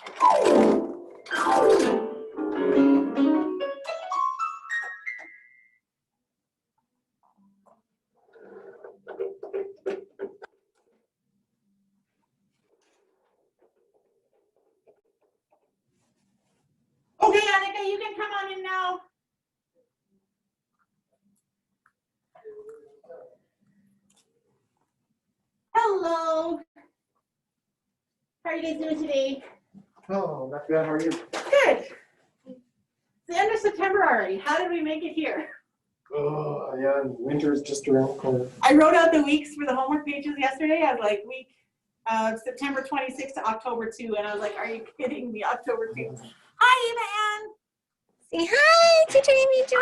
Okay, Annika, you can come on in now. Hello. How are you guys doing today? Oh, not bad. How are you? Good. It's the end of September already. How did we make it here? Oh, yeah, winter's just around the corner. I wrote out the weeks for the homework pages yesterday. I was like, week September 26th to October 2, and I was like, are you kidding me? October 2. Hi, Eva Ann. Say hi, Teacher Amy Jo.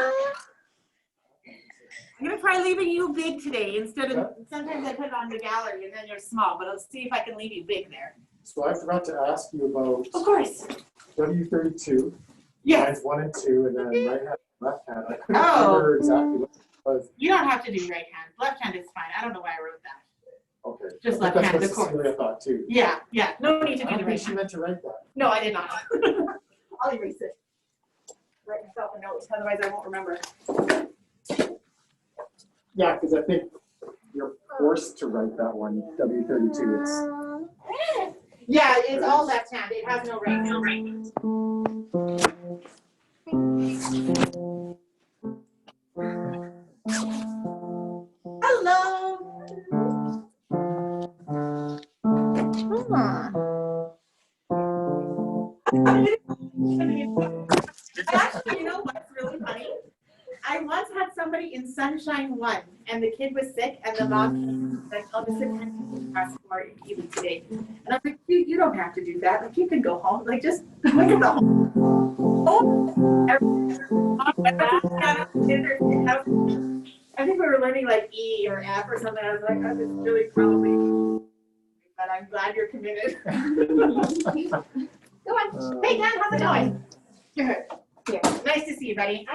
I'm gonna try leaving you big today instead of, sometimes I put it on the gallery and then you're small, but let's see if I can leave you big there. So I forgot to ask you about Of course. W32. Yes. Lines 1 and 2, and then right hand, left hand. I couldn't Oh. remember exactly what it was. You don't have to do right hand. Left hand is fine. I don't know why I wrote that. Okay. Just I left think hand, that's of what course. Cecilia thought too. Yeah, yeah. No need to I do the don't right think she hand. meant to write that. No, I did not. I'll erase it. Write myself a note, otherwise I won't remember. Yeah, because I think you're forced to write that one, W32. Yeah, it's all left hand. It has no right. No right. Hello. Actually, you know what's really funny? I once had somebody in Sunshine 1, and the kid was sick, and the mom was like, I'll just attend class for even today. And I was like, dude, you don't have to do that. Like, you can go home. Like, just look at the home. I think we were learning like E or F or something. I was like, oh, this is really probably, but I'm glad you're committed. Go on. Hey, Dan, how's it going? Good. Yeah. Nice to see you, buddy.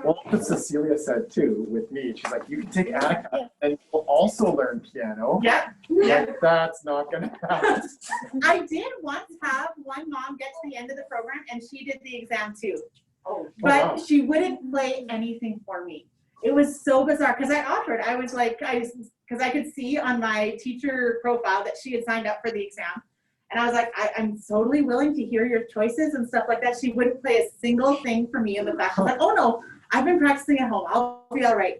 Well, what Cecilia said too with me. She's like, you can take Annika and you'll also learn piano. Yeah. Like, that's not going to happen. I did once have one mom get to the end of the program and she did the exam too. Oh, But wow. she wouldn't play anything for me. It was so bizarre because I offered. I was like, because I could see on my teacher profile that she had signed up for the exam. And I was like, I'm totally willing to hear your choices and stuff like that. She wouldn't play a single thing for me in the class. I was like, oh no, I've been practicing at home. I'll be all right.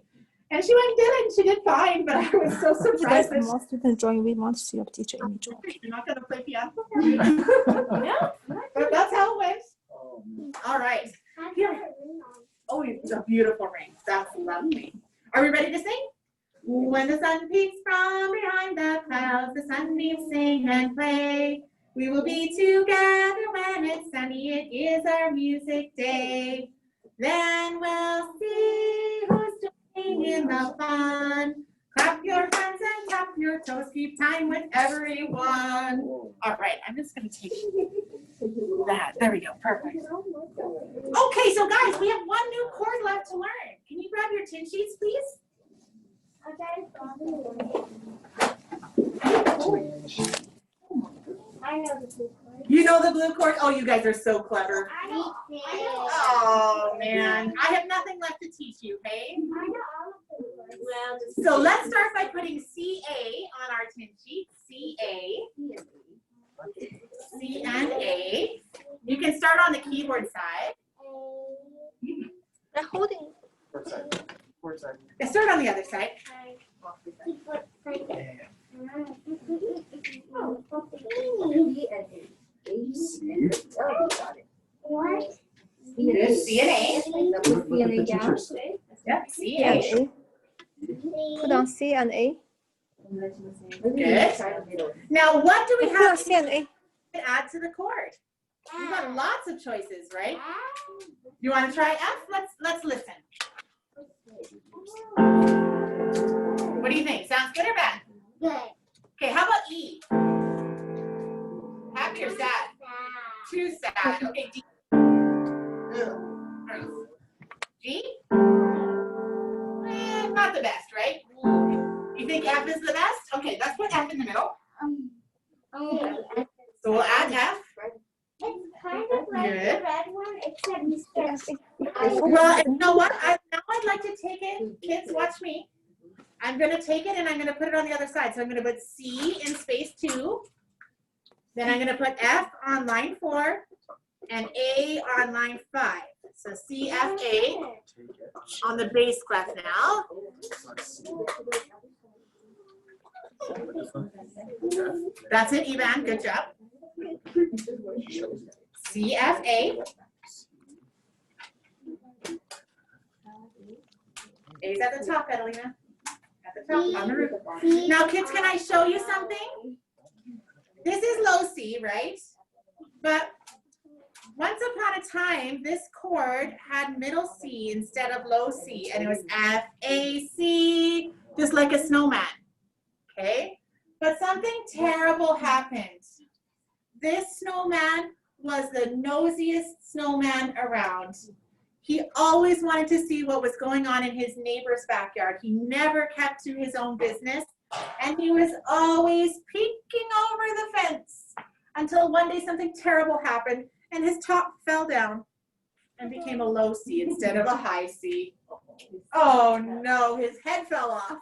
And she went and did it, and she did fine. But I was so surprised. That's the most people join. We want to see your Teacher Amy Jo. You're not going to play piano? Yeah, but that's how it went. All right. Here. Oh, it's a beautiful ring. That's lovely. Are we ready to sing? When the sun peeks from behind the clouds, the sunbeams sing and play. We will be together when it's sunny. It is our music day. Then we'll see who's joining in the fun. Clap your hands and tap your toes. Keep time with everyone. All right, I'm just going to take that. There we go. Perfect. Okay, so guys, we have one new chord left to learn. Can you grab your tin sheets, please? I know the blue chord. You know the blue chord? Oh, you guys are so clever. Oh, man. I have nothing left to teach you, okay? I know all of the chords. Well, So let's start by putting C-A on our tin sheet. C-A. C and A. You can start on the keyboard side. I'm holding. Fourth side. Let's start on the other side. What? Good. C and A. Look at the teachers. Yep. C, C and A. A. Put on C and A. Good. Now, what do we Put on have C and A. to add to the chord? We've got lots of choices, right? You want to try F? Let's listen. What do you think? Sounds good or bad? Good. Okay, how about E? Happy or sad? Too sad. Okay, D. G? Not the best, right? You think F is the best? Okay, let's put F in the middle. So we'll add F. kind of like the red one, except you start. Well, you know what? Now I'd like to take it. Kids, watch me. I'm going to take it and I'm going to put it on the other side. So I'm going to put C in space 2. Then I'm going to put F on line 4 and A on line 5. So C, F, A on the base clef now. That's it, Ivan. Good job. C, F, A. A's at the top, Catalina. At the top, on the roof. Now, kids, can I show you something? This is low C, right? But once upon a time, this chord had middle C instead of low C, and it was F, A, C, just like a snowman, okay? But something terrible happened. This snowman was the nosiest snowman around. He always wanted to see what was going on in his neighbor's backyard. He never kept to his own business, and he was always peeking over the fence until one day something terrible happened and his top fell down and became a low C instead of a high C. Oh no, his head fell off.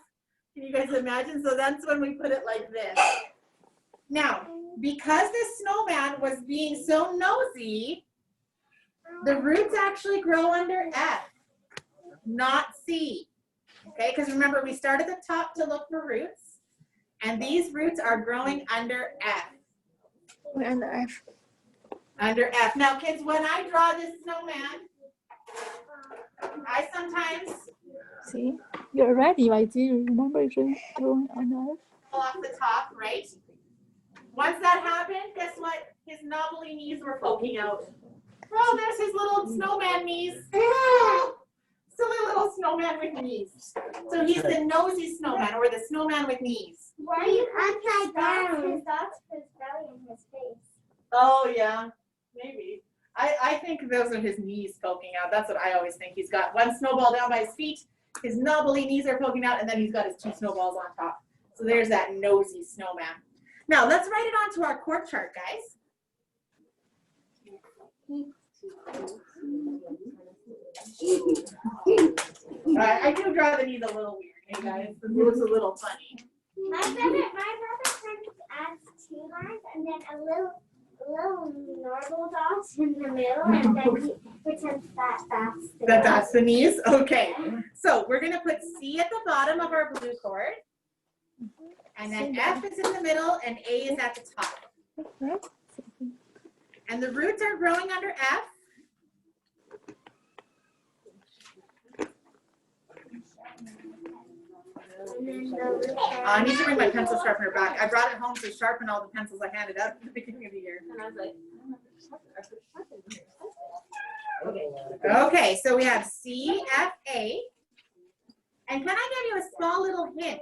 Can you guys imagine? So that's when we put it like this. Now, because this snowman was being so nosy, the roots actually grow under F, not C. Okay, because remember, we start at the top to look for roots, and these roots are growing under F. We're under F. Under F. Now, kids, when I draw this snowman, I sometimes See, you're ready, right? Do you remember drawing on F? pull off the top, right? Once that happened, guess what? His knobbly knees were poking out. Oh, there's his little snowman knees. Silly little snowman with knees. So he's the nosy snowman, or the snowman with knees. Why are you upside down? That's his belly and his face. Oh, yeah, maybe. I think those are his knees poking out. That's what I always think. He's got one snowball down by his feet, his knobbly knees are poking out, and then he's got his 2 snowballs on top. So there's that nosy snowman. Now, let's write it onto our chord chart, guys. I do draw the knees a little weird, hey guys? The move's a little funny. My brother kind of adds 2 lines and then a little normal dots in the middle, and then he pretends that's the knees? Okay. So we're going to put C at the bottom of our blue chord. And then F is in the middle and A is at the top. And the roots are growing under F. I need to bring my pencil sharpener back. I brought it home to sharpen all the pencils I handed out at the beginning of the year. And I was like, okay, so we have C, F, A. And can I give you a small little hint?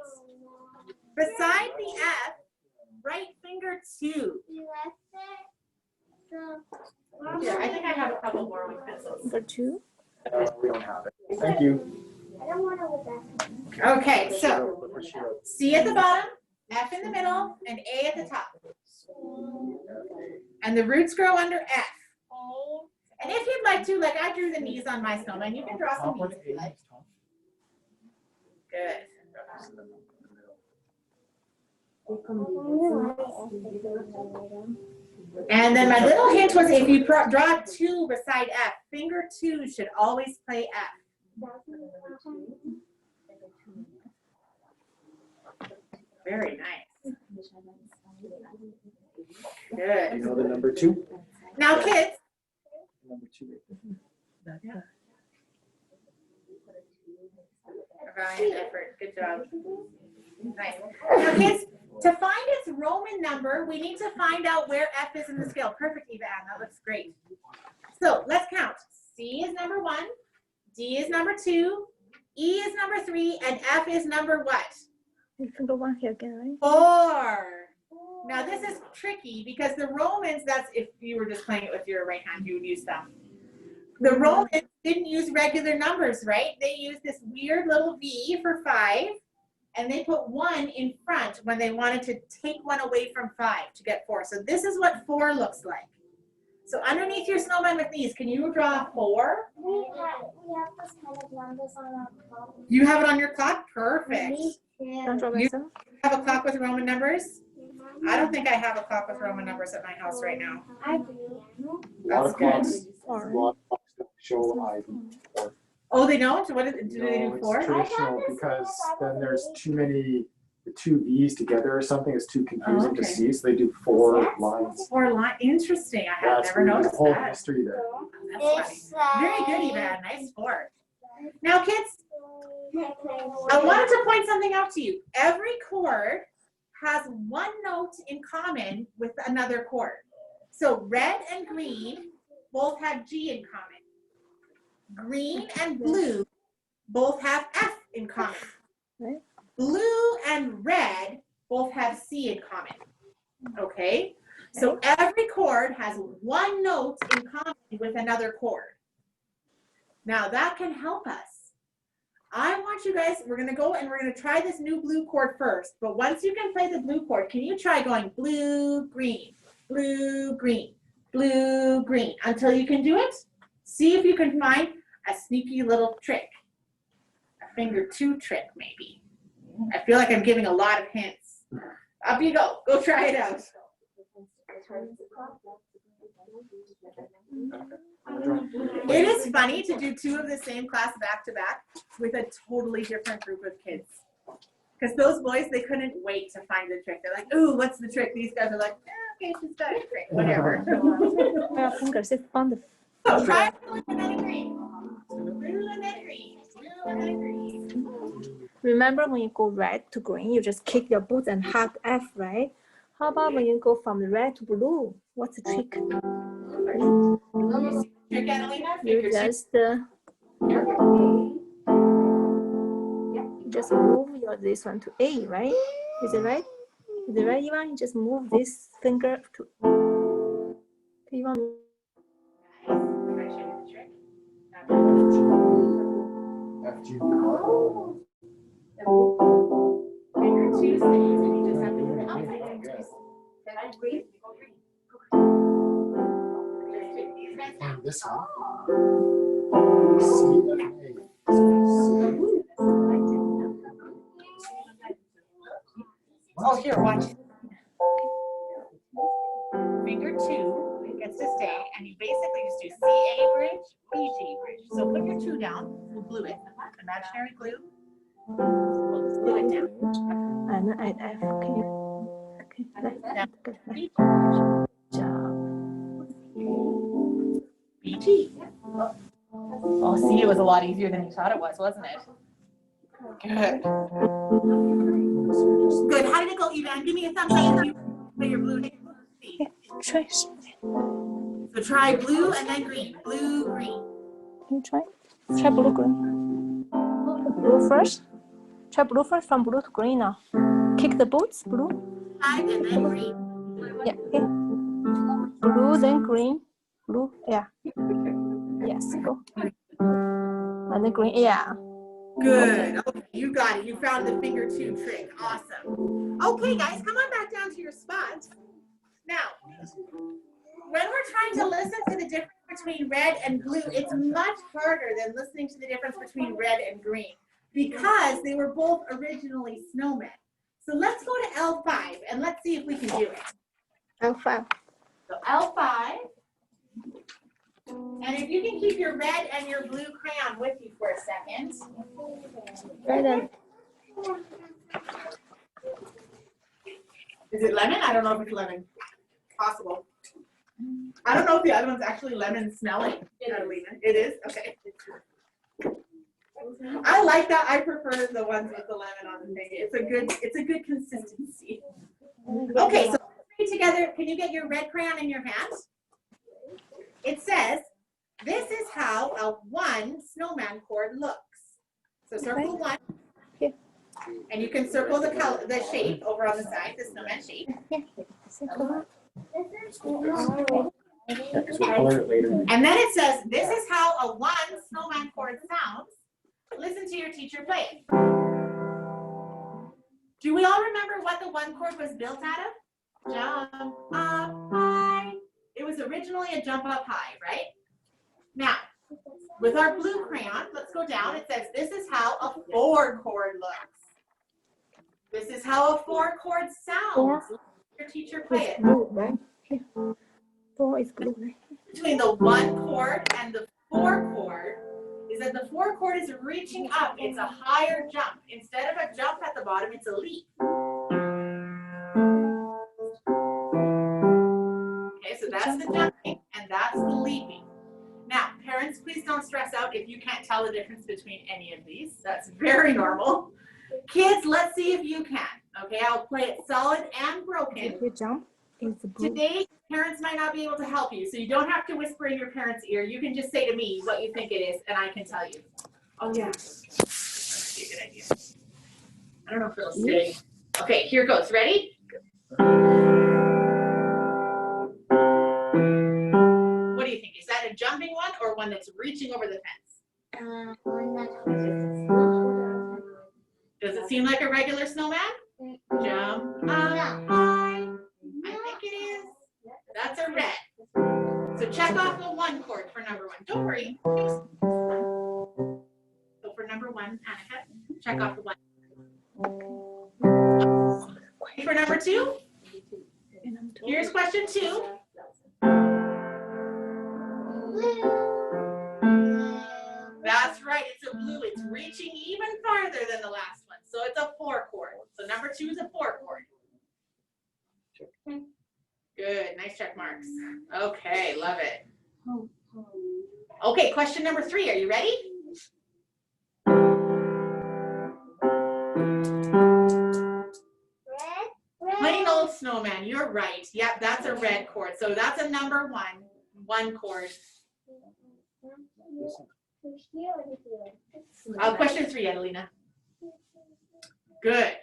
Beside the F, right finger 2. You left it. Here, I think I have a couple more with pencils. Finger 2. We don't have it. Thank you. I don't want to look that. Okay, so C at the bottom, F in the middle, and A at the top. And the roots grow under F. And if you'd like to, like I drew the knees on my snowman, you can draw some knees if you like. Good. And then my little hint was if you draw 2 beside F, finger 2 should always play F. Very nice. Good. You know the number 2? Now, kids. Number 2. Valiant effort. Good job. Nice. Now, kids, to find its Roman number, we need to find out where F is in the scale. Perfect, Eva Ann. That looks great. So let's count. C is number 1. D is number 2. E is number 3. And F is number what? Finger 1 here again, right? 4. Now this is tricky because the Romans, that's if you were just playing it with your right hand, you would use thumb. The Romans didn't use regular numbers, right? They used this weird little V for 5, and they put 1 in front when they wanted to take 1 away from 5 to get 4. So this is what 4 looks like. So underneath your snowman with these, can you draw 4? We have this kind of numbers on our clock. You have it on your clock? Perfect. Me Don't too. draw myself. Have a clock with Roman numbers? I don't think I have a clock with Roman numbers at my house right now. I do. A lot of clocks, Or don't show ID. Oh, they don't? What is, do they No, do it's 4? traditional because then there's too many, the 2 B's together or something is too confusing to Okay. see, so they do 4 lines. 4 line. Interesting. I have That's never weird. There's a noticed whole that. history there. That's funny. Very good, Evan. Nice work. Now, kids, I wanted to point something out to you. Every chord has one note in common with another chord. So red and green both have G in common. Green and blue both have F in common. Right. Blue and red both have C in common. Okay? So every chord has one note in common with another chord. Now that can help us. I want you guys, we're gonna go and we're gonna try this new blue chord first, but once you can play the blue chord, can you try going blue, green, blue, green, blue, green, until you can do it? See if you can find a sneaky little trick. A finger 2 trick, maybe. I feel like I'm giving a lot of hints. Up you go, go try it out. It is funny to do 2 of the same class back to back with a totally different group of kids. Because those boys, they couldn't wait to find the trick. They're like, ooh, what's the trick? These guys are like, okay, she's got a trick, whatever. my fingers is found. So try blue and then green. Blue and then green. Blue and then green. Remember when you go red to green, you just kick your boots and hug F, right? How about when you go from red to blue? What's the trick? Trick, Annalena? You just move your this one to A, right? Is it right? Is it right, Ivan? You just move this finger to Ivan. F, G, R. Finger 2 stays, and you just have to put it outside. Then I breathe. And this one. C, F, A. Oh, here, watch. Finger 2 gets to stay, and you basically just do C, A bridge, B, G bridge. So put your 2 down, we'll glue it, imaginary glue. We'll just glue it down. And add F. Okay. Okay. B, G. Oh, see, it was a lot easier than you thought it was, wasn't it? Good. Good. How did it go, Evan? Give me a thumbs up if you put your blue name. Trace. So try blue and then green. Blue, green. Can you try? Try blue, green. Blue first. Try blue first from blue to green now. Kick the boots, blue. And then green. Yeah, okay. Blue, then green. Blue, yeah. Yes, go. And then green, yeah. Good. Okay, you got it. You found the finger 2 trick. Awesome. Okay, guys, come on back down to your spots. Now, when we're trying to listen to the difference between red and blue, it's much harder than listening to the difference between red and green because they were both originally snowmen. So let's go to L5 and let's see if we can do it. L5. So L5. And if you can keep your red and your blue crayon with you for a second. Red and Is it lemon? I don't know if it's lemon. Possible. I don't know if the other one's actually lemon smelling. It is? Okay. I like that. I prefer the ones with the lemon on the thing. It's a good consistency. Okay, so let's read together. Can you get your red crayon in your hand? It says, this is how a 1 snowman chord looks. So circle 1. Here. And you can circle the color, the shape over on the side, the snowman shape. Color it later. And then it says, this is how a 1 snowman chord sounds. Listen to your teacher play it. Do we all remember what the 1 chord was built out of? Jump up high. It was originally a jump up high, right? Now, with our blue crayon, let's go down. It says this is how a 4-chord looks. This is how a 4-chord sounds. Your teacher play it. Blue, right? Here. 4 is blue, right? Between the 1 chord and the 4 chord is that the 4 chord is reaching up. It's a higher jump. Instead of a jump at the bottom, it's a leap. Okay, so that's the jumping and that's the leaping. Now, parents, please don't stress out if you can't tell the difference between any of these. That's very normal. Kids, let's see if you can. Okay, I'll play it solid and broken. The jump is blue. Today, parents might not be able to help you, so you don't have to whisper in your parents' ear. You can just say to me what you think it is, and I can tell you. Oh, yeah. That's a good idea. I don't know if it'll stay. Okay, here goes. Ready? What do you think? Is that a jumping one or one that's reaching over the fence? Does it seem like a regular snowman? Jump up high. I think it is. That's a red. So check off the 1 chord for number 1. Don't worry. So for number 1, Annika, check off the 1. For number 2, here's question 2. That's right, it's a blue. It's reaching even farther than the last one. So it's a 4 chord. So number 2 is a 4 chord. Good, nice check marks. Okay, love it. Okay, question number 3, are you ready? Plain old snowman, you're right. Yep, that's a red chord. So that's a number 1 chord. Question 3, Adelina. Good.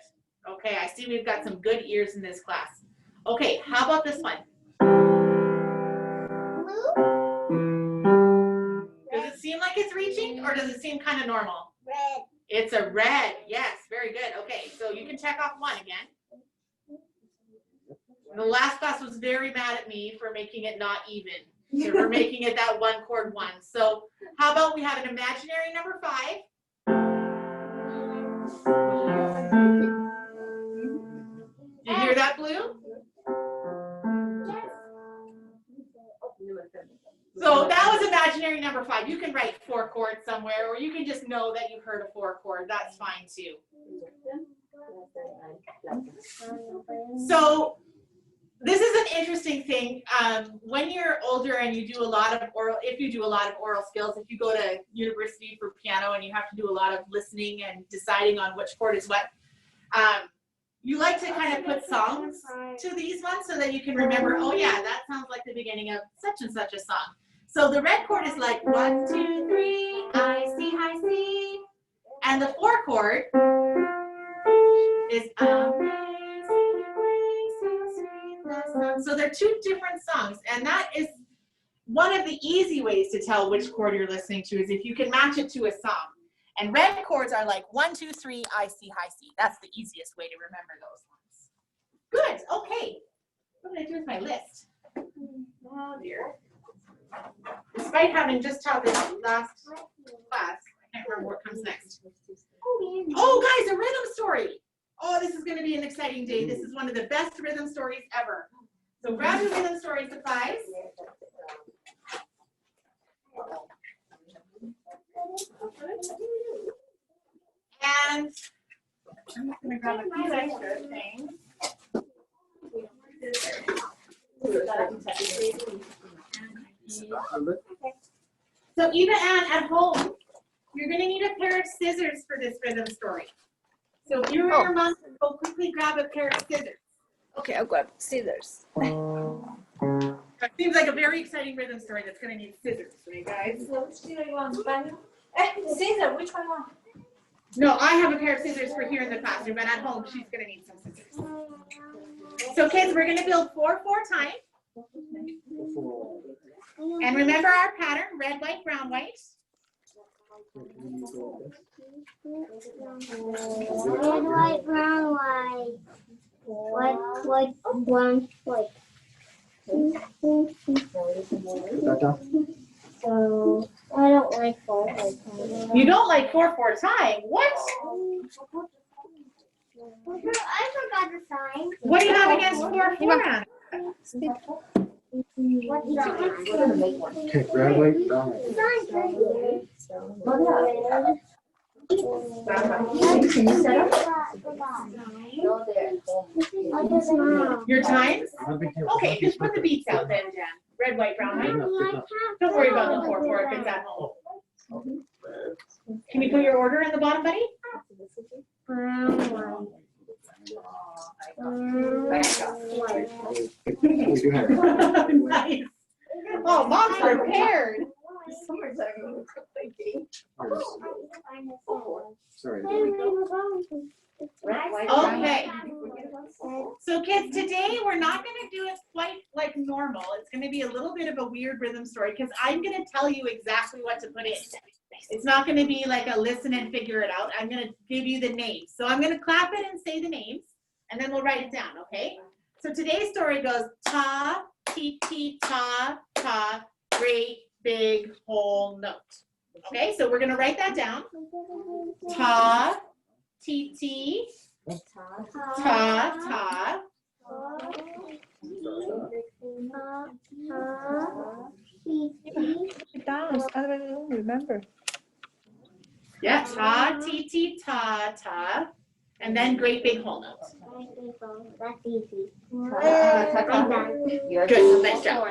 Okay, I see we've got some good ears in this class. Okay, how about this one? Does it seem like it's reaching or does it seem kind of normal? Red. It's a red. Yes, very good. Okay, so you can check off 1 again. The last class was very mad at me for making it not even. So we're making it that 1 chord 1. So how about we have an imaginary number 5? Do you hear that, Blue? So that was imaginary number 5. You can write 4 chords somewhere, or you can just know that you've heard a 4 chord. That's fine too. So this is an interesting thing. When you're older and you do a lot of oral, if you do a lot of oral skills, if you go to university for piano and you have to do a lot of listening and deciding on which chord is what, you like to kind of put songs to these ones so that you can remember, oh yeah, that sounds like the beginning of such and such a song. So the red chord is like 1, 2, 3, I see, I see. And the 4 chord is amazing, so sweet the sound. So they're 2 different songs, and that is one of the easy ways to tell which chord you're listening to is if you can match it to a song. And red chords are like 1, 2, 3, I see, high C. That's the easiest way to remember those ones. Good, okay. What did I do with my list? Oh dear. Despite having just taught this last class, I can't remember what comes next. Oh guys, a rhythm story. Oh, this is going to be an exciting day. This is one of the best rhythm stories ever. So grab your rhythm story supplies. And I'm just going to grab a few extra things. So Eva Ann, at home, you're going to need a pair of scissors for this rhythm story. So if you're your mom, go quickly grab a pair of scissors. Okay, I'll grab scissors. That seems like a very exciting rhythm story that's going to need scissors, right, guys? So which scissors you want? Scissors, which one you want? No, I have a pair of scissors for here in the classroom, but at home, she's going to need some scissors. So kids, we're going to build 4, 4 times. And remember our pattern, red, white, brown, white. Red, white, brown, white. White, white, brown, white. So I don't like 4 You don't like 4/4 time? What? I forgot the sign. What do you have against 4/4, Anna? What's that? Okay, red, white, brown. Sign's right here. Can you set up? No, there. Oh, there's mom. Your times? Not a big deal. Okay, just put the beats out then, Jen. Red, white, brown, right? Don't worry about the 4/4 if it's at home. Can you put your order in the bottom, buddy? We do have it. Nice. Oh, mom's prepared. Sorry. Okay. So kids, today we're not going to do it quite like normal. It's going to be a little bit of a weird rhythm story because I'm going to tell you exactly what to put in. It's not going to be like a listen and figure it out. I'm going to give you the names. So I'm going to clap it and say the names, and then we'll write it down, okay? So today's story goes ta, ti, ti, ta, ta, great big whole note. Okay, so we're going to write that down. Ta, ti, ti, ta, ta. Dance, otherwise I don't remember. Yeah, ta, ti, ti, ta, ta. And then great big whole note. That's easy. Good, nice job.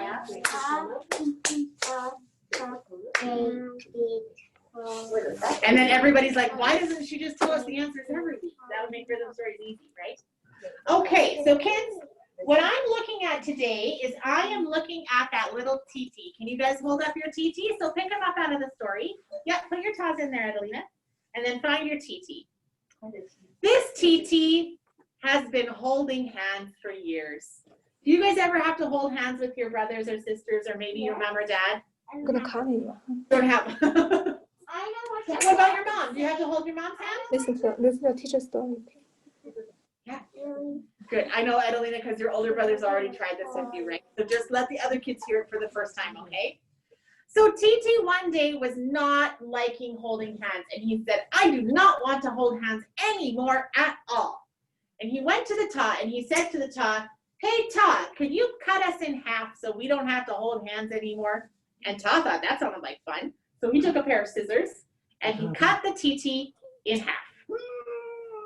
And then everybody's like, why doesn't she just tell us the answers every week? That would make rhythm stories easy, right? Okay, so kids, what I'm looking at today is I am looking at that little TT. Can you guys hold up your TT? So pick them up out of the story. Yep, put your tas in there, Adelina. And then find your TT. This TT has been holding hands for years. Do you guys ever have to hold hands with your brothers or sisters or maybe your mom or dad? I'm gonna call you. Don't have. I know What about your mom? Do you have to hold your mom's hand? Listen to teacher's story. Yeah. Good. I know, Adelina, because your older brother's already tried this with you, right? So just let the other kids hear it for the first time, okay? So TT one day was not liking holding hands, and he said, I do not want to hold hands anymore at all. And he went to the Ta, and he said to the Ta, hey, Ta, could you cut us in half so we don't have to hold hands anymore? And Ta thought that sounded like fun. So he took a pair of scissors, and he cut the TT in half.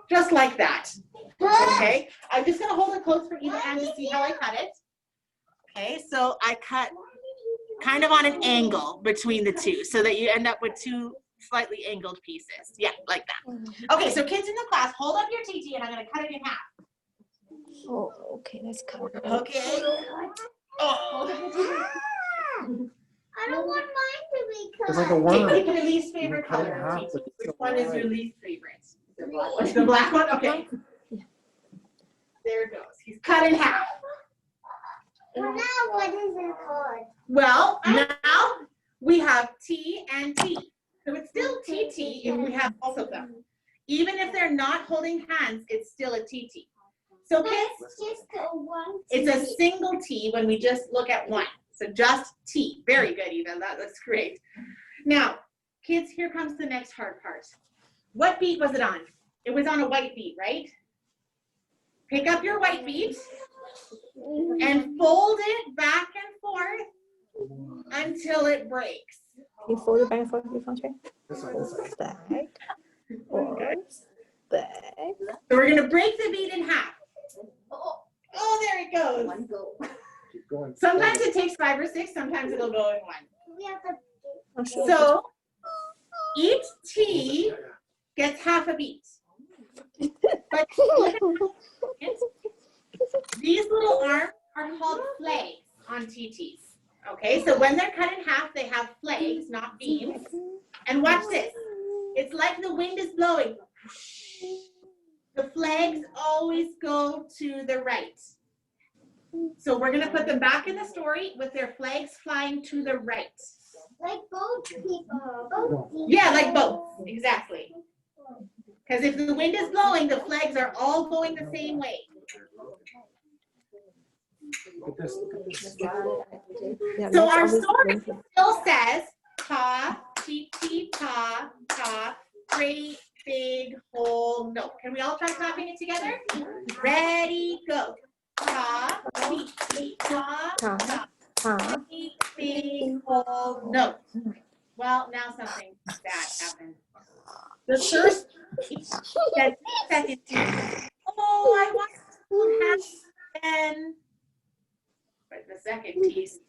Just like that. Okay, I'm just going to hold it close for Eva Ann to see how I cut it. Okay, so I cut kind of on an angle between the two so that you end up with two slightly angled pieces. Yeah, like that. Okay, so kids in the class, hold up your TT and I'm going to cut it in half. Oh, okay, let's cut. Okay. Oh. I don't want mine to be cut. It's like a worm. Pick your least favorite You cut it in color. half, TT. but it's Which still one is white. your least favorite? The black one? Okay. There it goes. He's cut in half. Well, now what is it called? Well, now we have T and T. So it's still TT if we have both of them. Even if they're not holding hands, it's still a TT. So kids, It's just a one. it's a single T when we just look at one. So just T. Very good, Eva. That looks great. Now, kids, here comes the next hard part. What beat was it on? It was on a white beat, right? Pick up your white beat and fold it back and forth until it breaks. You fold it back and forth with function. This one, this one. Back, forth, back. So we're gonna break the beat in half. Oh, there it goes. Keep going. Sometimes it takes 5 or 6, sometimes it'll go in 1. We have to. Oh, sure. So each T gets half a beat. But these little arms are called flags on TTs. Okay, so when they're cut in half, they have flags, not beams. And watch this. It's like the wind is blowing. The flags always go to the right. So we're going to put them back in the story with their flags flying to the right. Like both people. Both people. Yeah, like both. Exactly. Because if the wind is blowing, the flags are all going the same way. Look at this, look at this. Yeah, So let's our always story link it. still says, ta, tee, ta, ta, great big whole note. Can we all try clapping it together? Ready, go. Ta, tee, ta, ta, great big whole note. Well, now something bad happened. The first said second teeth. Oh, I want to have Ben. But the second piece,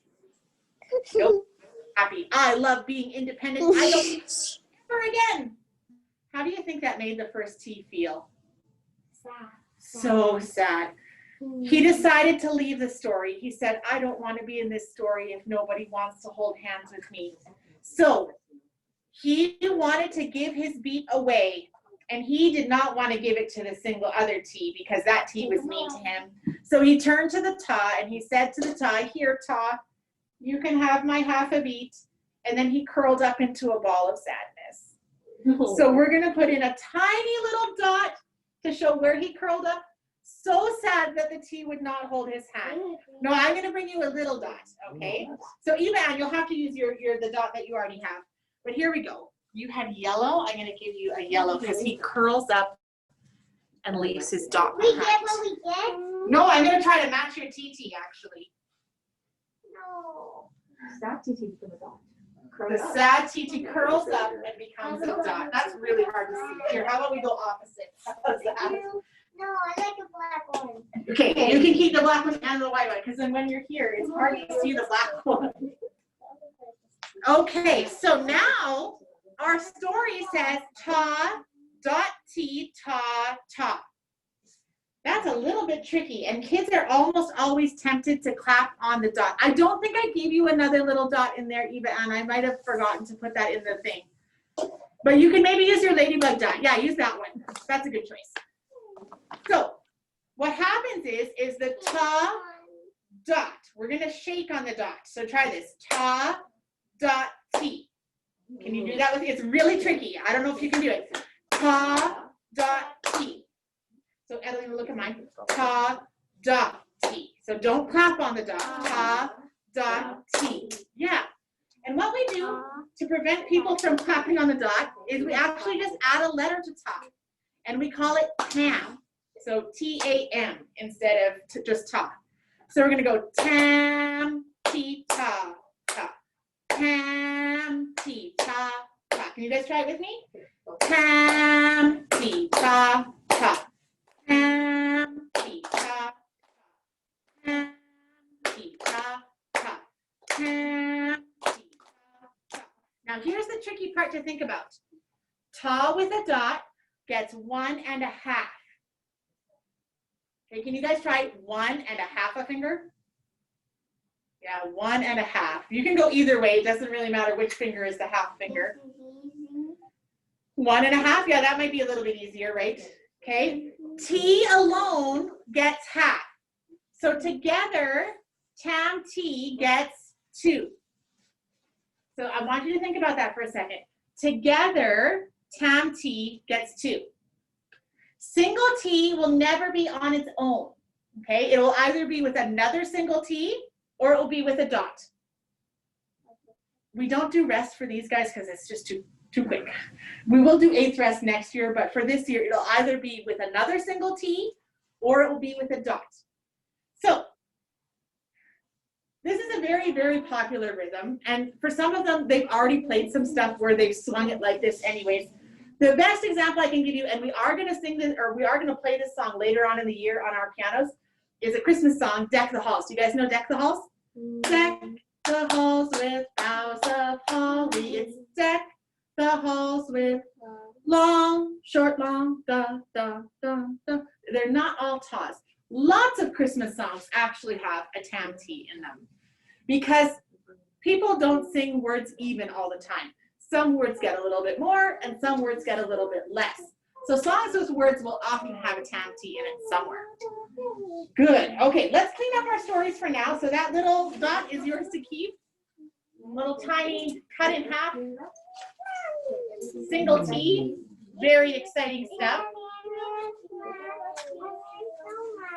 nope. Happy. I love being independent. I don't need ever again. How do you think that made the first T feel? Sad. So sad. He decided to leave the story. He said, I don't want to be in this story if nobody wants to hold hands with me. So he wanted to give his beat away, and he did not want to give it to the single other T because that T was mean to him. So he turned to the Ta and he said to the Ta, here, Ta, you can have my half a beat. And then he curled up into a ball of sadness. So we're going to put in a tiny little dot to show where he curled up. So sad that the T would not hold his hand. No, I'm going to bring you a little dot, okay? So Ivan, you'll have to use the dot that you already have. But here we go. You had yellow. I'm going to give you a yellow because he curls up and leaves his dot We behind. get what we get? No, I'm going to try to match your TT actually. No. The sad TT curls up and becomes a dot. That's really hard to see. Here, how about we go opposite? How's that? No, I like a black one. Okay, you can keep the black one and the white one because then when you're here, it's hard to see the black one. Okay, so now our story says ta, dot, T, ta, ta. That's a little bit tricky, and kids are almost always tempted to clap on the dot. I don't think I gave you another little dot in there, Eva, and I might have forgotten to put that in the thing. But you can maybe use your ladybug dot. Yeah, use that one. That's a good choice. So what happens is the ta, dot. We're going to shake on the dot. So try this. Ta, dot, T. Can you do that with me? It's really tricky. I don't know if you can do it. Ta, dot, T. So Edelina, look at mine. Ta, dot, T. So don't clap on the dot. Ta, dot, T. Yeah. And what we do to prevent people from clapping on the dot is we actually just add a letter to ta. And we call it tam. So T-A-M instead of just ta. So we're going to go tam, T, ta, ta. Tam, T, ta, ta. Can you guys try it with me? Tam, T, ta, ta. Tam, T, ta, tam, T, ta, ta. Tam, T, ta, ta. Now here's the tricky part to think about. Ta with a dot gets 1 1/2. Okay, can you guys try 1 1/2 a finger? Yeah, 1 1/2. You can go either way. It doesn't really matter which finger is the half finger. 1 1/2. Yeah, that might be a little bit easier, right? Okay. T alone gets half. So together, tam T gets 2. So I want you to think about that for a second. Together, tam T gets 2. Single T will never be on its own. Okay, it will either be with another single T or it will be with a dot. We don't do rest for these guys because it's just too quick. We will do 8th rest next year, but for this year, it'll either be with another single T or it will be with a dot. So this is a very, very popular rhythm. And for some of them, they've already played some stuff where they've swung it like this anyways. The best example I can give you, and we are going to sing this, or we are going to play this song later on in the year on our pianos, is a Christmas song, Deck the Halls. Do you guys know Deck the Halls? Deck the halls with boughs of holly. It's deck the halls with long, short, long, da, da, da, da. They're not all tas. Lots of Christmas songs actually have a tam T in them because people don't sing words even all the time. Some words get a little bit more and some words get a little bit less. So songs with words will often have a tam T in it somewhere. Good. Okay, let's clean up our stories for now. So that little dot is yours to keep. Little tiny cut in half. Single T. Very exciting stuff.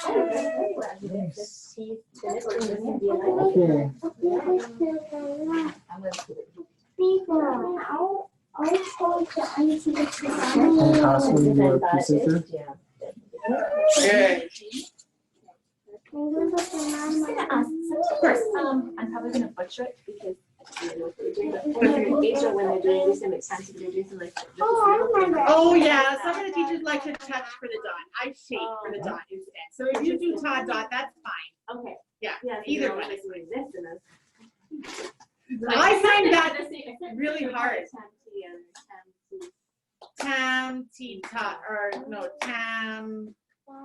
Okay. And pass me your piece of paper. Good. Of course, I'm probably gonna butcher it because Asia, when they're doing this, it makes sense if they're doing something like. Oh, yeah, some of the teachers like to touch for the dot. I shape for the dot instead. So if you do Todd dot, that's fine. Okay. Yeah, Yeah. either one. one. This exists in this. I find that really hard. Tam, T, Todd, or no, Tam.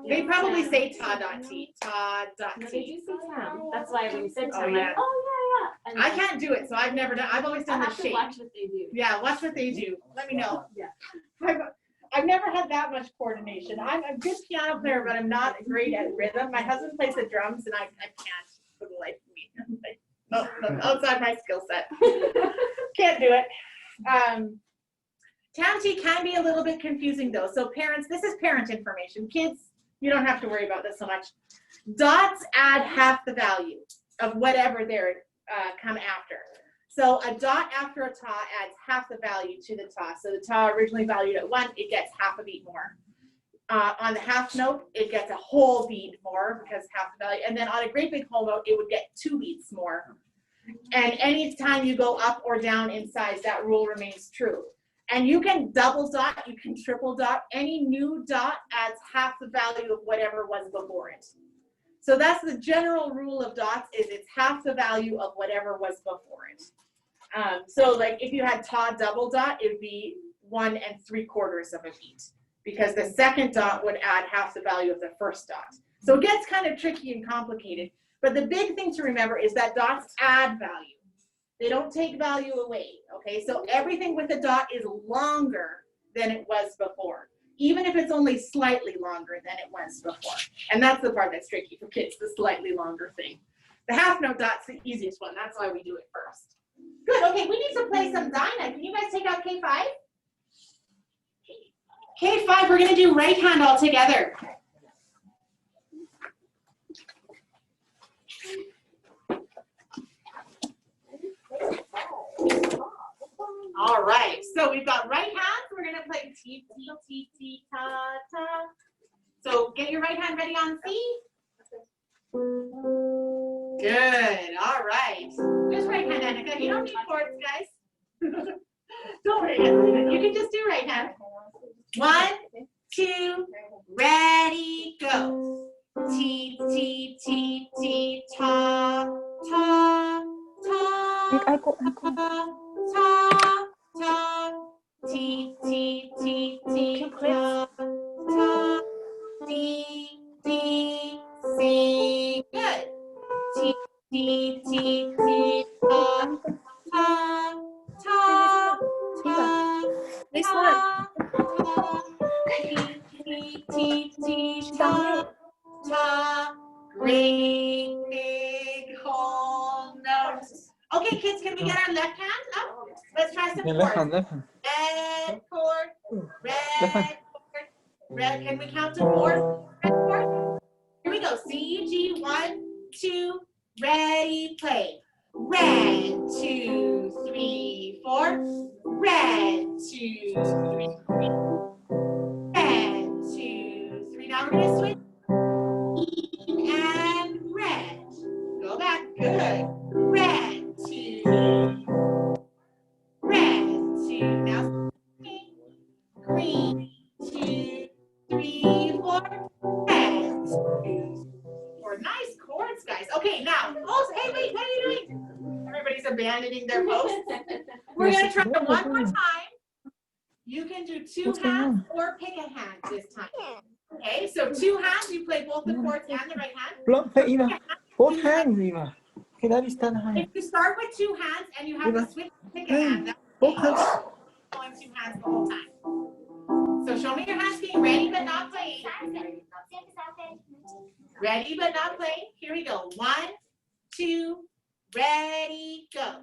They probably say Todd dot T, Todd dot No, they T. do say Tam. That's why when you said Oh, Tam, yeah. I'm like, oh yeah, yeah. I can't do it, so I've never done, I've always done I the have to shape. watch what they do. Yeah, watch what they do. Let me know. Yeah. I've never had that much coordination. I'm a good piano player, but I'm not great at rhythm. My husband plays the drums, and I can't for the life of me. I'm like, no, outside my skill set. Can't do it. Tam-T can be a little bit confusing though. So parents, this is parent information. Kids, you don't have to worry about this so much. Dots add half the value of whatever they're come after. So a dot after a ta adds half the value to the ta. So the ta originally valued at 1, it gets half a beat more. On the half note, it gets a whole beat more because half the value. And then on a great big whole note, it would get 2 beats more. And anytime you go up or down in size, that rule remains true. And you can double dot, you can triple dot. Any new dot adds half the value of whatever was before it. So that's the general rule of dots, is it's half the value of whatever was before it. So like if you had ta double dot, it would be 1 3/4 of a beat, because the second dot would add half the value of the first dot. So it gets kind of tricky and complicated. But the big thing to remember is that dots add value. They don't take value away, okay? So everything with a dot is longer than it was before, even if it's only slightly longer than it was before. And that's the part that's tricky for kids, the slightly longer thing. The half note dot's the easiest one. That's why we do it first. Good, okay, we need to play some Dinah. Can you guys take out K5? K5, we're gonna do right hand all together. All right, so we've got right hands. We're gonna play T, T, T, T, ta, ta. So get your right hand ready on C. Good, all right. Just right hand, Annika. You don't need chords, guys. Don't worry, you can just do right hand. 1, 2, ready, go. T, T, T, T, ta, ta, ta, I go. ta, ta, T, T, T, T, ta, ta, D, D, C. Good. T, T, T, T, ta, ta, ta, ta. This one. T, T, T, T, ta, ta. Great big whole note. Okay, kids, can we get our left hand up? Let's try some Left chords. hand. Red chord, red chord, red. Can we count to 4? Red chord. Here we go. C, G, 1, 2, ready, play. Red, 2, 3, 4. Red, 2, 3, 3. Red, 2, 3. Now we're gonna switch. Green and red. Go back. Good. Red, 2. Red, 2. Now green, 2, 3, 4. Red, 2, 4. Nice chords, guys. Okay, now, oh, hey, wait, what are you doing? Everybody's abandoning their posts. We're going to try it one more time. You can do 2 hands or pick a hand this time. Okay, so 2 hands, you play both the chords and the right hand. Play Eva. Both hands, Eva. Okay, that is done. If you start with 2 hands and you have to switch to pick a hand, that's Both hands. going 2 hands the whole time. So show me your hands being ready but not playing. Ready but not playing. Here we go. 1, 2, ready, go.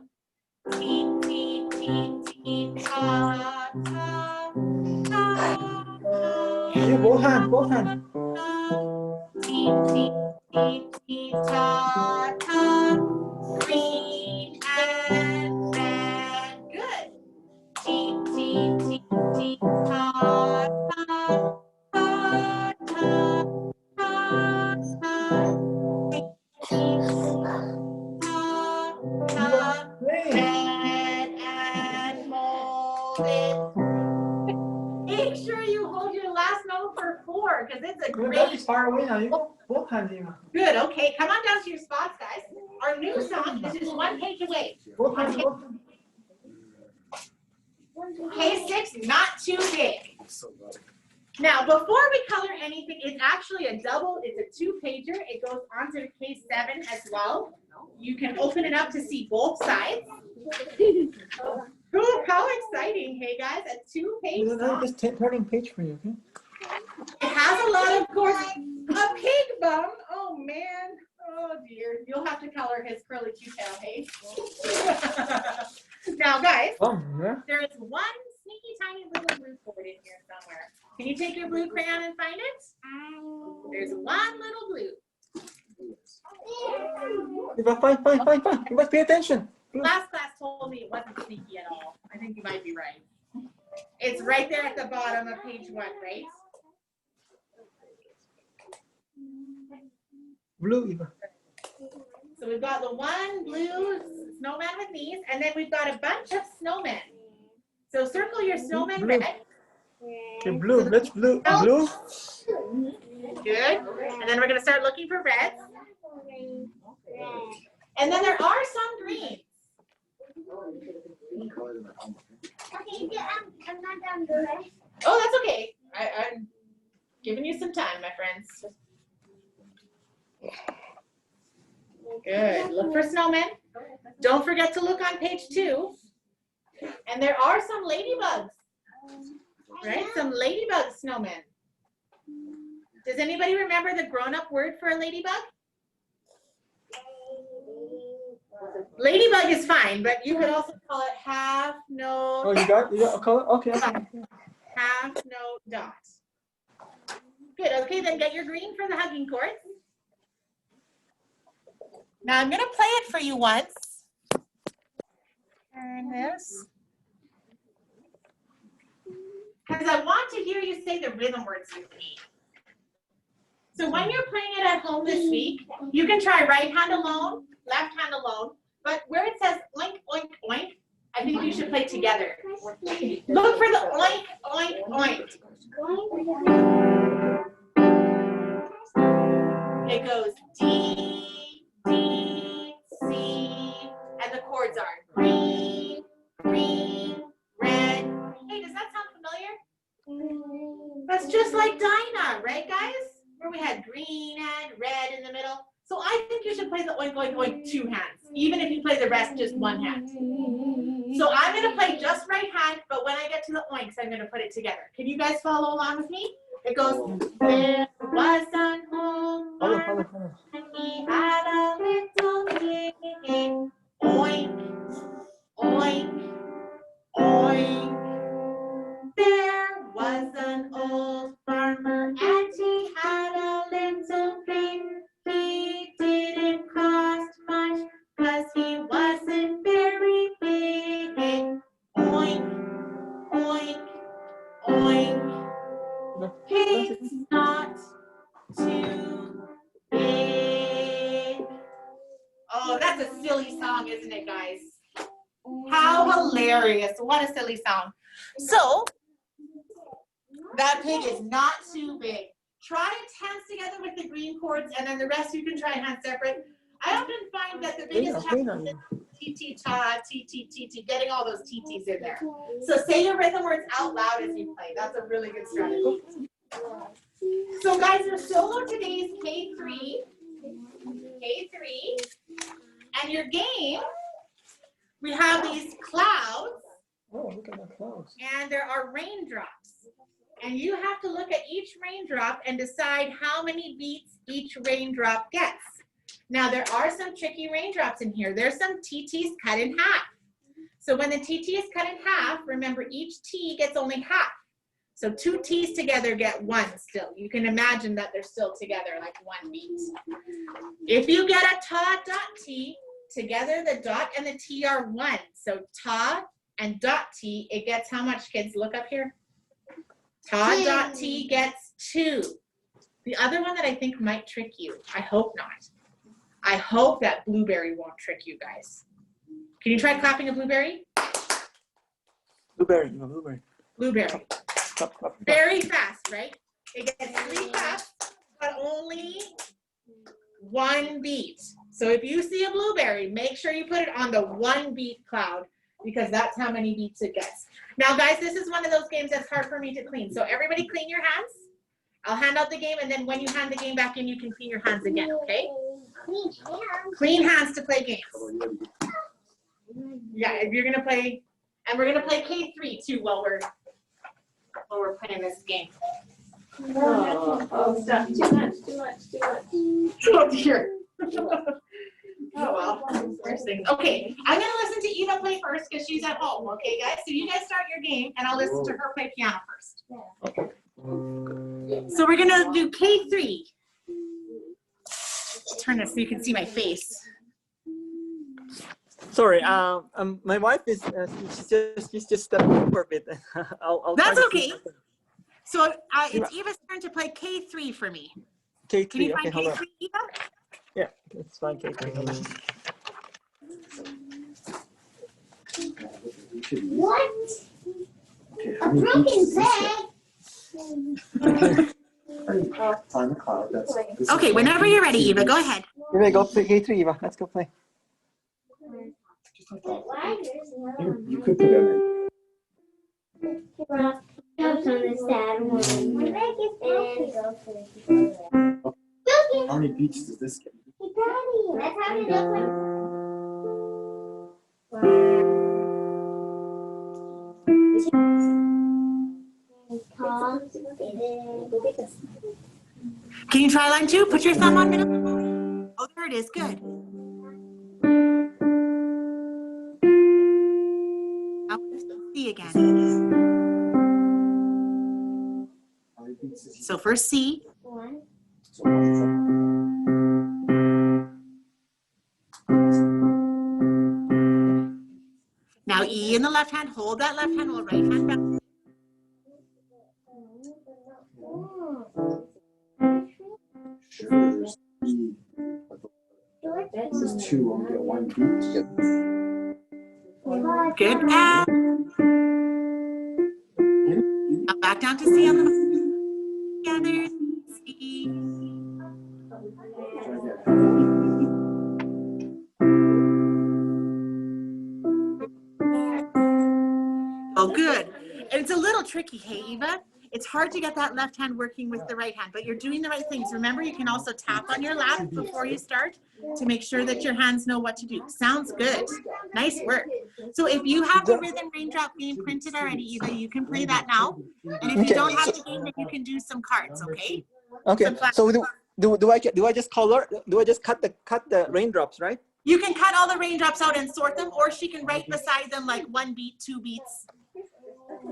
T, T, T, T, ta, ta, ta, ta. Yeah, both hands. T, ta, ta, green and red. Good. Ta, ta, ta, ta, ta, ta. Red and molded. Make sure you hold your last note for 4 because it's a Good, great. that is far away now. You go both hands, Eva. Good. Okay, come on down to your spots, guys. Our new song is just 1 page away. Both hands, both hands. K6, not too big. Now, before we color anything, it's actually a double. It's a 2-pager. It goes onto K7 as well. You can open it up to see both sides. Cool, how exciting, hey guys, a 2-page song. Just turning page for you, okay? It has a lot of course. A pig bum, oh man, oh dear. You'll have to color his curly Q-tail, hey? Now guys, Yeah. there is one sneaky tiny little blue cord in here somewhere. Can you take your blue crayon and find it? There's one little blue. Eva, fine. You must pay attention. Last class told me it wasn't sneaky at all. I think you might be right. It's right there at the bottom of page 1, right? Blue, Eva. So we've got the one blue snowman with these, and then we've got a bunch of snowmen. So circle your snowman Blue. red. Okay, blue. Let's blue. Blue. Good. And then we're going to start looking for reds. And then there are some greens. Okay, I'm not done the rest. Oh, that's okay. I'm giving you some time, my friends. Good. Look for snowmen. Don't forget to look on page 2. And there are some ladybugs. Right? Some ladybug snowmen. Does anybody remember the grown-up word for a ladybug? Ladybug is fine, but you could also call it half-note. Oh, you got a color? Okay. Half-note dot. Good. Okay, then get your green for the hugging cords. Now I'm going to play it for you once. Turn this. Because I want to hear you say the rhythm words with me. So when you're playing it at home this week, you can try right hand alone, left hand alone, but where it says oink, oink, oink, I think you should play together. Look for the oink, oink, oink. It goes D, D, C, and the chords are green, green, red. Hey, does that sound familiar? That's just like Dinah, right guys? Where we had green and red in the middle. So I think you should play the oink, oink, oink 2 hands, even if you play the rest just 1 hand. So I'm going to play just right hand, but when I get to the oinks, I'm going to put it together. Can you guys follow along with me? It goes, there was an old farmer, and he had a little pig. Oink, oink, oink. There was an old farmer, and he had a little pig. He didn't cost much, 'cause he wasn't very big. Oink, oink, oink. He's not too big. Oh, that's a silly song, isn't it, guys? How hilarious. What a silly song. So, that pig is not too big. Try hands together with the green chords, and then the rest you can try hands separate. I often find that the biggest challenge is T-T-ta, T-T-T-T, getting all those T-Ts in there. So say your rhythm words out loud as you play. That's a really good strategy. So guys, your solo today is K3. And your game, we have these clouds. Oh, look at the clouds. And there are raindrops. And you have to look at each raindrop and decide how many beats each raindrop gets. Now, there are some tricky raindrops in here. There's some TTs cut in half. So when the TT is cut in half, remember each T gets only half. So 2 T's together get 1 still. You can imagine that they're still together like 1 beat. If you get a ta dot T, together the dot and the T are 1. So ta and dot T, it gets how much, kids? Look up here. Ta dot T gets 2. The other one that I think might trick you, I hope not. I hope that blueberry won't trick you guys. Can you try clapping a blueberry? Blueberry, no, blueberry. Blueberry. Clap, clap. Very fast, right? It gets 3 claps, but only 1 beat. So if you see a blueberry, make sure you put it on the 1 beat cloud because that's how many beats it gets. Now, guys, this is one of those games that's hard for me to clean. So everybody clean your hands. I'll hand out the game, and then when you hand the game back in, you can clean your hands again, okay? Clean hands to play games. Yeah, if you're gonna play, and we're gonna play K3 too while we're playing this game. Oh, stop. Too much. Oh dear. Oh well, first thing. Okay, I'm gonna listen to Eva play first because she's at home. Okay, guys. So you guys start your game, and I'll listen to her play piano first. So we're gonna do K3. Turn this so you can see my face. Sorry, my wife is she's just stepping for a bit. I'll That's try to okay. see. So it's Eva's turn to play K3 for me. K3, Can you okay, find hold on. K3, Eva? Yeah, it's fine, K3. Hold on. What? Okay, A how many broken beats is this bag? on the cloud? This Okay, is whenever 1 you're ready, beat, Eva, 2 go beats. ahead. Here we go, play K3, Eva. Let's go play. Why there's no You could put it rock comes on the sad one. And go for the in. How many beats does this get? Hey, Daddy, that's how it looks. Can you try line 2? Put your thumb on middle. Oh, there it is. Good. Now C again. How many beats is So first C. One. Now E in the left hand. Hold that left hand while right hand back. Sure. This is 2. Only get 1 beat to get. Good. And now back down to C on the together. C. Oh, good. And it's a little tricky, hey, Eva? It's hard to get that left hand working with the right hand, but you're doing the right things. Remember, you can also tap on your lap before you start to make sure that your hands know what to do. Sounds good. Nice work. So if you have the rhythm raindrop game printed already, Eva, you can play that now. And if you don't have the game, then you can do some cards, okay? Okay. So do I just color? Do I just cut the raindrops, right? You can cut all the raindrops out and sort them, or she can write beside them like 1 beat, 2 beats.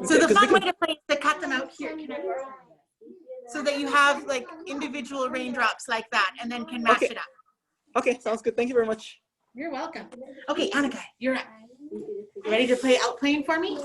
So the fun way to play is to cut them out here. So that you have like individual raindrops like that and then can match it up. Okay, sounds good. Thank you very much. You're welcome. Okay, Annika, you're up. You ready to play outplaying for me?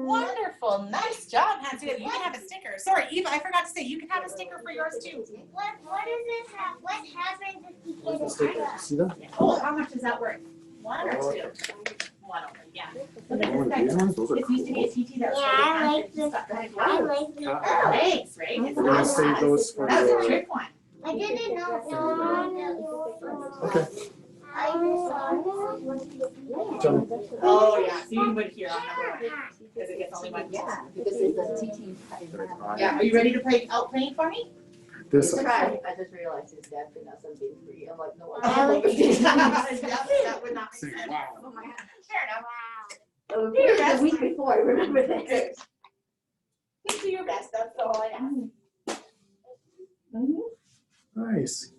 Wonderful. Nice job, Hansie. You can have a sticker. Sorry, Eva, I forgot to say, you can have a sticker for yours too. What is this? What happens if you Where's the get sticker? You see that? Oh, how much is that worth? 1 or 2? 1 only, yeah. Look at this guy. Those are This used to be a cool. TT that was Yeah, I like this. I like this. Thanks, right? It's We're gonna not save bad. those for That was a the. trick one. I didn't know. Okay. Oh, yeah, so you would hear on number one, because it gets only one. Because it's a TT. Yeah, are you ready to play outplaying for me? This I just realized his dad could not SunBeam free. I'm like, no. That would not make sense. Fair enough. Oh, the week before, I remember that. Good. You do your best, that's all I ask. Nice.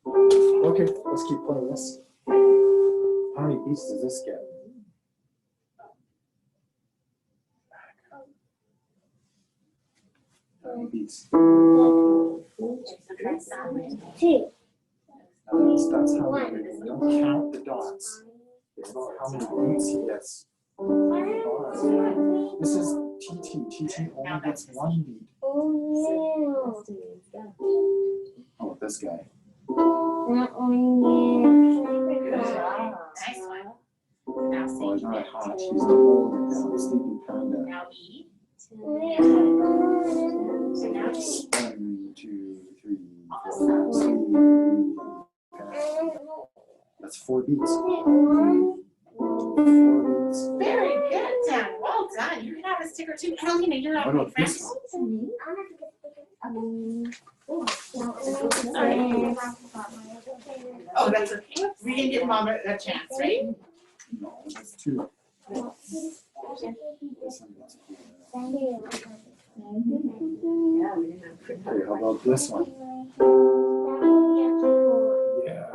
Okay, let's keep playing this. How many beats does this get? How many beats? That's how we don't count the dots. It's about how many beats he gets. This is TT. TT only gets one beat. Oh, this guy. Nice one. Now Oh, C. he's not hot. He's the old sleeping panda. Now E. So now G. 1, 2, 3, 4. That's 4 beats. 4 beats. Very good, Dan. Well done. You can have a sticker too. Carolina, you're up, What my about friend. this one? Oh, that's okay. We didn't give Mom a chance, right? No, that's 2. This one gets 4. Okay, how about this one? Yeah.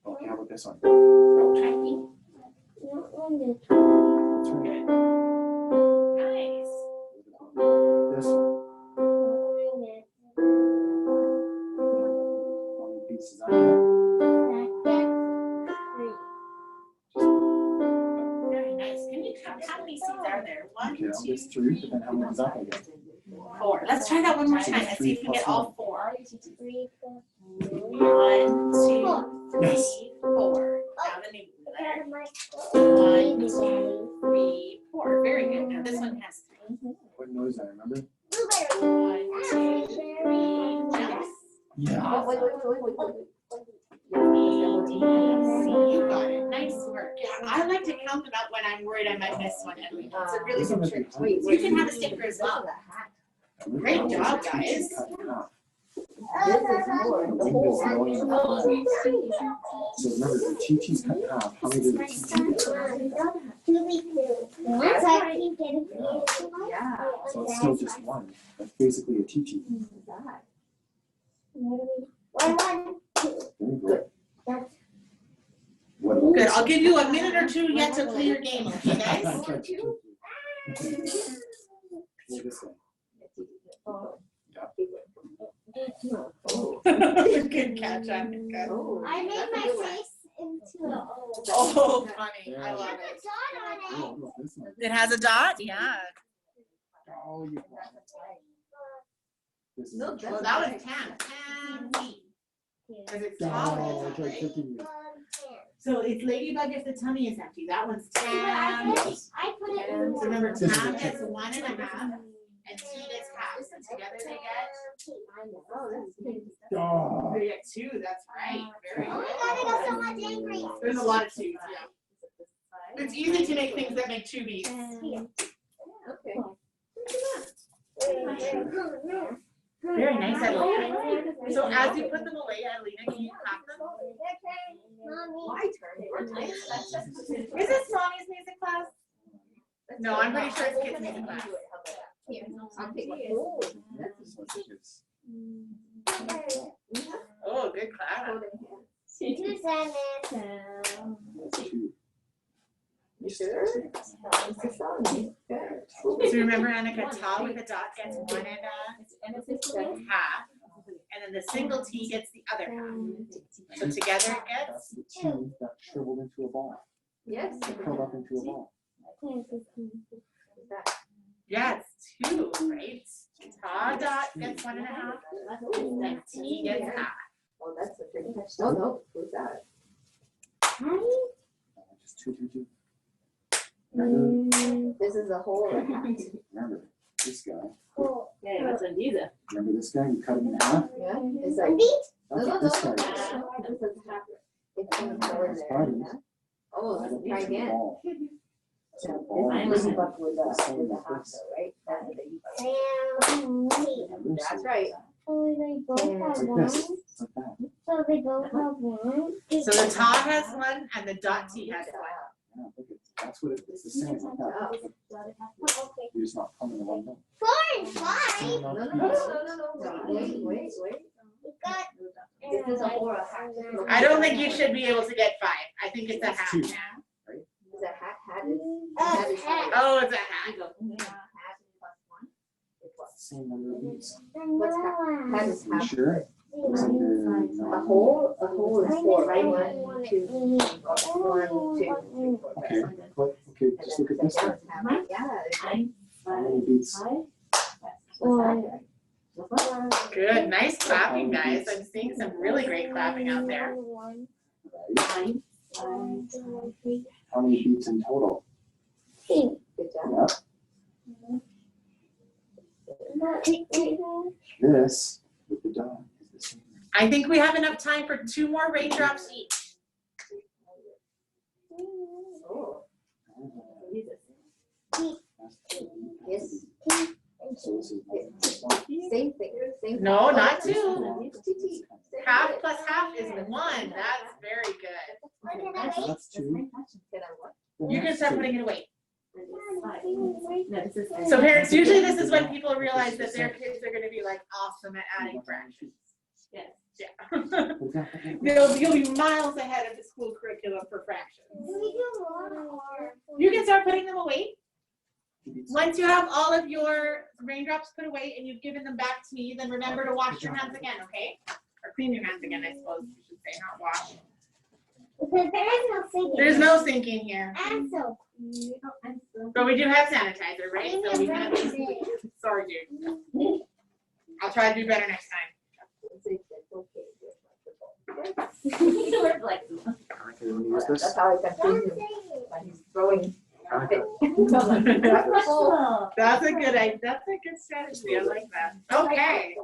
Okay, how about this one? Okay. That's right. Good. Nice. This one. How many beats does that get? Very nice. Can you count how many C's are there? 1, Okay, 2, I'll get 3, but then how many does that one get? 4. Let's try that one more time. Let's see if we can get all 4. 1, 2, 3, Yes. 4. Now the new letter. 1, 2, 3, 4. Very good. Now this one has 3. What noise I remember? 1, 2, 3, jumps. Yeah. Wait. E, D, C. You got it. Nice work. Yeah, I like to count them out when I'm worried I might miss one. Emily. It's a really This one good might be trick. hard. You can have a sticker as well. Great job, guys. Cut in half. This is more. The wind is blowing in the flag. So remember, the TT's cut in half. How many does the TT get? Yeah. So it's still just 1. That's basically a TT. Very good. What about Good. I'll give you a minute or 2 yet to play your game, okay, guys? this one? Good catch, Annika. I made my face into a Oh, funny. I love it. dot on it. Oh, no, this one. It has a dot? Yeah. Oh, you got it. This is No, a Well, that was 10. 10 feet. Because it's Oh, tall, it's like right? tricking you. So it's ladybug if the tummy is empty. That one's 10 feet. I put it So in. remember, This is Tom a gets trick. 1.5 and T gets half. So together they get, Oh. they get 2. That's right. Very Oh my good. god, I got so much angry. There's a lot of 2s, yeah. It's easy to make things that make 2 beats. Okay. Very nice, Adelina. So as you put them away, Adelina, can you pack them? My turn. Your turn. Is this mommy's music class? No, I'm pretty sure it's kids' music class. Here, I'll take one. This one's kids. Oh, good clap. Two seconds. That's 2. You sure? So remember, Annika, ta with a dot gets 1.5, and then the single T gets the other half. So together it gets, That's the 2 that shriveled into a ball. Yes. Curled up into a ball. yeah, it's 2, right? Ta dot gets 1.5, and T gets half. Oh, that's a big catch. No, who's that? Just 2, 2, 2. This is a whole. Remember, this guy. Cool. Remember this guy? You cut him in half? Yeah. Is That's what this guy is. It's Bodies. Oh, Right up try into the again. ball. So the ball is the same as this. That's right. Like this. Like that. So they both have one. So the ta has one and the dot T has one. Yeah, look at, that's what it's the same. Like that. You're just not pulling the one. 4 and 5. No. Wait. We got. This is a 4 or a half. I don't think you should be able to get 5. I think it's a That's half 2. now. Is a hat is. Oh, it's a half. It's the same number of beats. What's hat is You half. sure? Looks like A hole is 4, right? 1, 2, 3, 4. 1, 2, 3, 4. Okay, but, okay, just look at this one. How many beats? Good, nice clapping, guys. I'm seeing some really great clapping out there. Right? How many beats in total? Good job. Yeah. This with the dot is the same. I think we have enough time for 2 more raindrops each. Yes. So this is Same thing. No, not 2. Half plus half is 1. That's very good. that's 2. You can start putting it away. So parents, usually this is when people realize that their kids are going to be like awesome at adding fractions. Yes. Yeah. You'll be miles ahead of the school curriculum for fractions. You can start putting them away. Once you have all of your raindrops put away and you've given them back to me, then remember to wash your hands again, okay? Or clean your hands again, I suppose you should say, not wash. Because there is no sinking. There's no sinking here. And so. But we do have sanitizer, right? So we can at least, sorry, dude. I'll try to do better next time. Okay, let me use this. That's how I confuse him when he's throwing. Okay. That's a good strategy. I like that. Okay.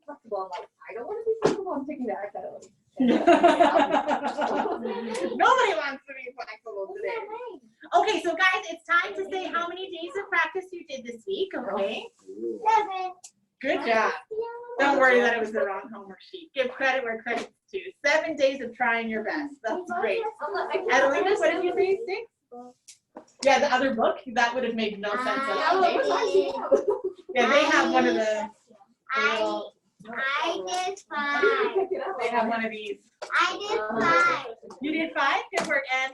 Flexible. I'm like, I don't want to be flexible. I'm taking the iPad away. Nobody wants to be flexible today. Okay, so guys, it's time to say how many days of practice you did this week, okay? 7. Good job. Don't worry that it was the wrong homework sheet. Give credit where credit's due. 7 days of trying your best. That's great. Adelina, what did you say? 6? Yeah, the other book, that would have made no sense at all. Yeah, they have one of the little, I did 5. they have one of these. I did 5. You did 5? Good work, Ann.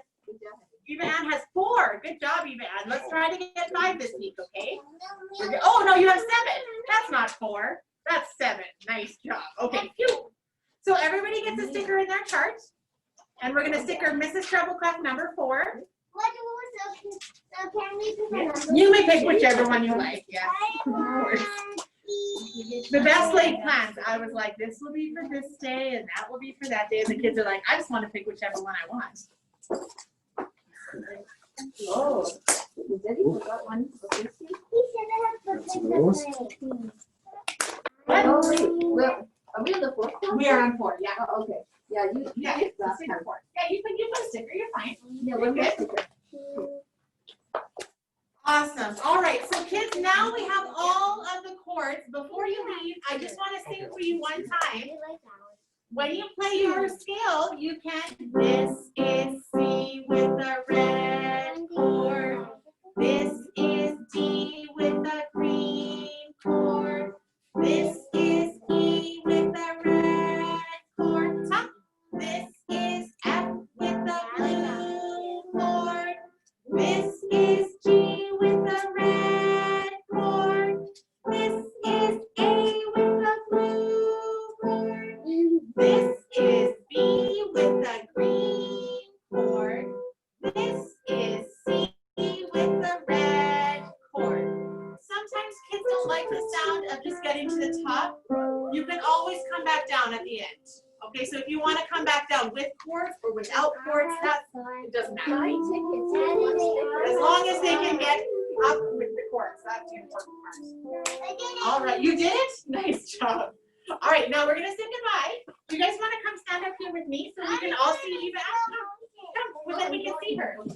Eva Ann has 4. Good job, Eva Ann. Let's try to get 5 this week, okay? Oh, no, you have 7. That's not 4. That's 7. Nice job. Okay, phew. So everybody gets a sticker in their chart. And we're going to sticker Mrs. Trebleclef number 4. So can we pick a number? You may pick whichever one you like, yeah. Of course. The best laid plans. I was like, this will be for this day and that will be for that day. And the kids are like, I just want to pick whichever one I want. Oh, you said he forgot one for 50? He said I have to pick the What? Oh, wait. Well, are we on the 4th one? We are on 4, yeah. Oh, okay. Yeah, you Yeah, picked it's last sticker time. 4. Yeah, you put a sticker, you're fine. Yeah, one more sticker. Awesome. All right, so kids, now we have all of the chords. Before you leave, I just want to sing for you one time. When you play your scale, you can, this is C with a red chord. This is D with a green chord. This is E with a red chord. Top. This is F with a blue chord. This is G with a red chord. This is A with a blue chord. This is B with a green chord. This is C with a red chord. Sometimes kids don't like the sound of just getting to the top. You can always come back down at the end. Okay, so if you want to come back down with chords or without chords, it doesn't matter. As long as they can get up with the chords. That's the important part. All right, you did it? Nice job. All right, now we're going to say goodbye. Do you guys want to come stand up here with me so we can all see Eva? Come, well, then we can see her. Slow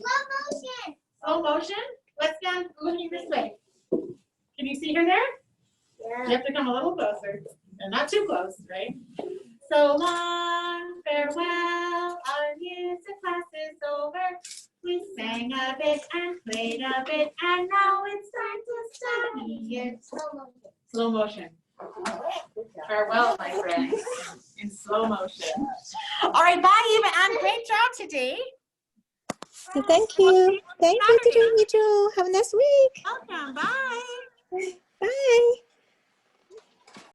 motion. Slow motion. Let's stand looking this way. Can you see her there? You have to come a little closer. And not too close, right? So long, farewell, our music class is over. We sang a bit and played a bit, and now it's time to study it. Slow motion. Farewell, my friends, in slow motion. All right, bye, Eva Ann. Great job today. Thank you. Thank you, teacher. You too. Have a nice week. Welcome. Bye. Bye.